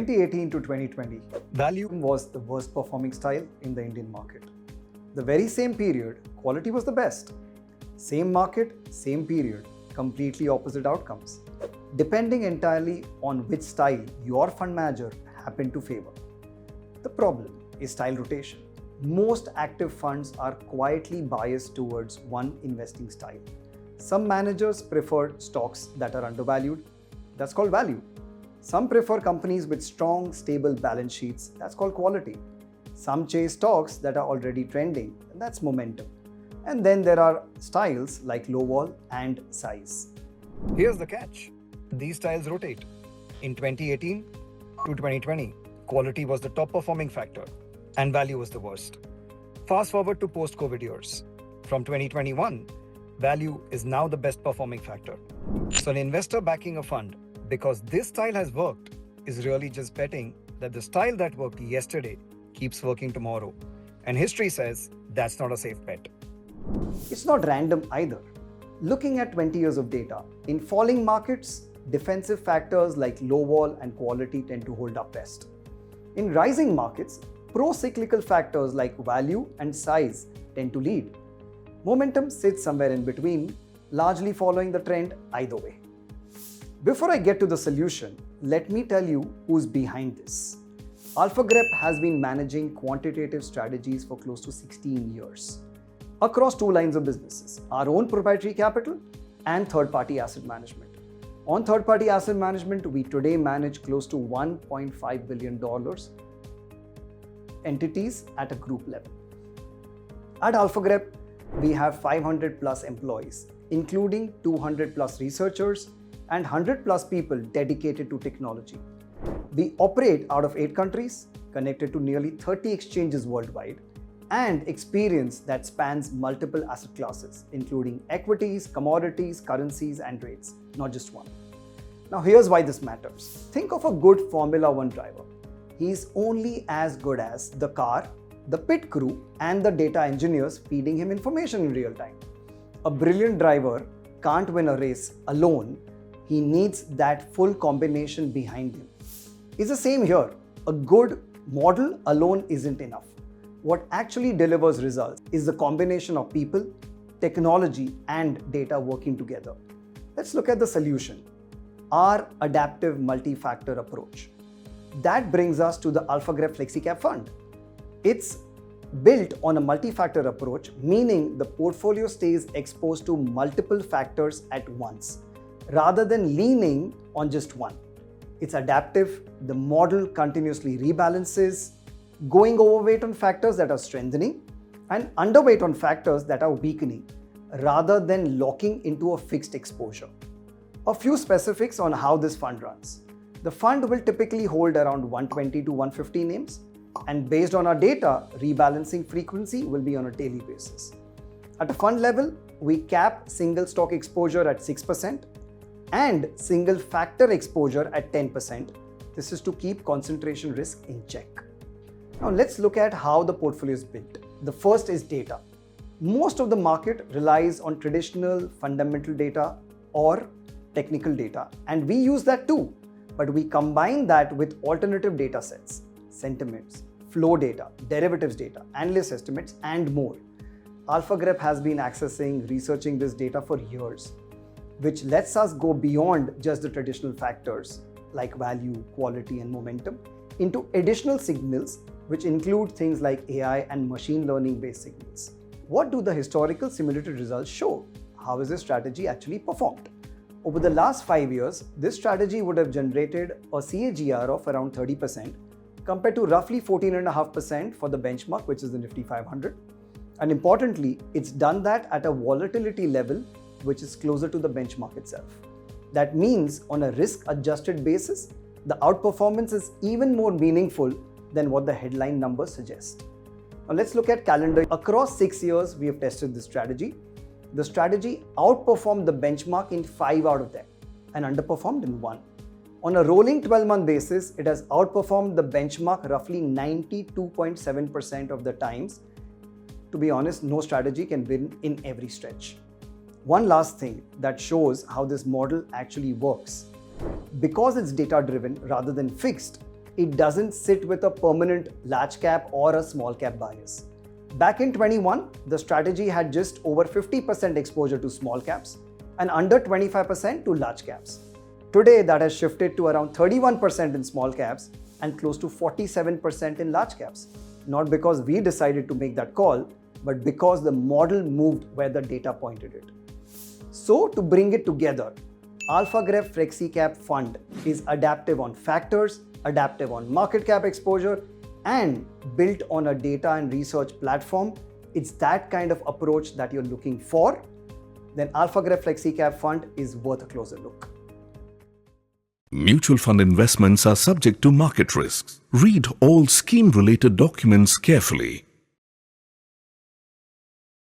2018 to 2020, value was the worst performing style in the Indian market. The very same period, quality was the best. Same market, same period, completely opposite outcomes, depending entirely on which style your fund manager happened to favor. The problem is style rotation. Most active funds are quietly biased towards one investing style. Some managers prefer stocks that are undervalued. That's called value. Some prefer companies with strong, stable balance sheets. That's called quality. Some chase stocks that are already trending. And that's momentum. And then there are styles like low vol and size. Here's the catch. These styles rotate. In 2018 to 2020, quality was the top performing factor and value was the worst. Fast forward to post-COVID years. From 2021, value is now the best performing factor. So an investor backing a fund because this style has worked is really just betting that the style that worked yesterday keeps working tomorrow. And history says that's not a safe bet. It's not random either. Looking at 20 years of data, in falling markets, defensive factors like low vol and quality tend to hold up best. In rising markets, pro-cyclical factors like value and size tend to lead. Momentum sits somewhere in between, largely following the trend either way. Before I get to the solution, let me tell you who's behind this. AlphaGrep has been managing quantitative strategies for close to 16 years across two lines of businesses, our own proprietary capital and third-party asset management. On third-party asset management, we today manage close to $1.5 billion entities at a group level. At AlphaGrep, we have 500 plus employees, including 200 plus researchers and 100 plus people dedicated to technology. We operate out of 8 countries, connected to nearly 30 exchanges worldwide, and experience that spans multiple asset classes, including equities, commodities, currencies, and rates, not just one. Now here's why this matters. Think of a good Formula 1 driver. He's only as good as the car, the pit crew, and the data engineers feeding him information in real time. A brilliant driver can't win a race alone. He needs that full combination behind him. It's the same here. A good model alone isn't enough. What actually delivers results is the combination of people, technology, and data working together. Let's look at the solution. Our adaptive multi-factor approach. That brings us to the AlphaGrep Flexi Cap Fund. It's built on a multi-factor approach, meaning the portfolio stays exposed to multiple factors at once, rather than leaning on just one. It's adaptive, the model continuously rebalances, going overweight on factors that are strengthening and underweight on factors that are weakening, rather than locking into a fixed exposure. A few specifics on how this fund runs. The fund will typically hold around 120 to 150 names, and based on our data, rebalancing frequency will be on a daily basis. At a fund level, we cap single stock exposure at 6% and single factor exposure at 10%. This is to keep concentration risk in check. Now let's look at how the portfolio is built. The first is data. Most of the market relies on traditional fundamental data or technical data, and we use that too. But we combine that with alternative data sets, sentiments, flow data, derivatives data, analyst estimates, and more. AlphaGrep has been researching this data for years, which lets us go beyond just the traditional factors like value, quality, and momentum into additional signals, which include things like AI and machine learning based signals. What do the historical simulated results show? How is this strategy actually performed? Over the last 5 years, this strategy would have generated a CAGR of around 30% compared to roughly 14.5% for the benchmark, which is the Nifty 500. And importantly, it's done that at a volatility level which is closer to the benchmark itself. That means on a risk-adjusted basis, the outperformance is even more meaningful than what the headline numbers suggest. Now let's look at calendar. Across 6 years, we have tested this strategy. The strategy outperformed the benchmark in 5 out of them and underperformed in 1. On a rolling 12-month basis, it has outperformed the benchmark roughly 92.7% of the times. To be honest, no strategy can win in every stretch. One last thing that shows how this model actually works. Because it's data-driven rather than fixed, it doesn't sit with a permanent large cap or a small cap bias. Back in 21, the strategy had just over 50% exposure to small caps and under 25% to large caps. Today, that has shifted to around 31% in small caps and close to 47% in large caps. Not because we decided to make that call, but because the model moved where the data pointed it. So, to bring it together, AlphaGrep Flexi Cap Fund is adaptive on factors, adaptive on market cap exposure, and built on a data and research platform. It's that kind of approach that you're looking for, then AlphaGrep Flexi Cap Fund is worth a closer look. Mutual fund investments are subject to market risks. Read all scheme-related documents carefully.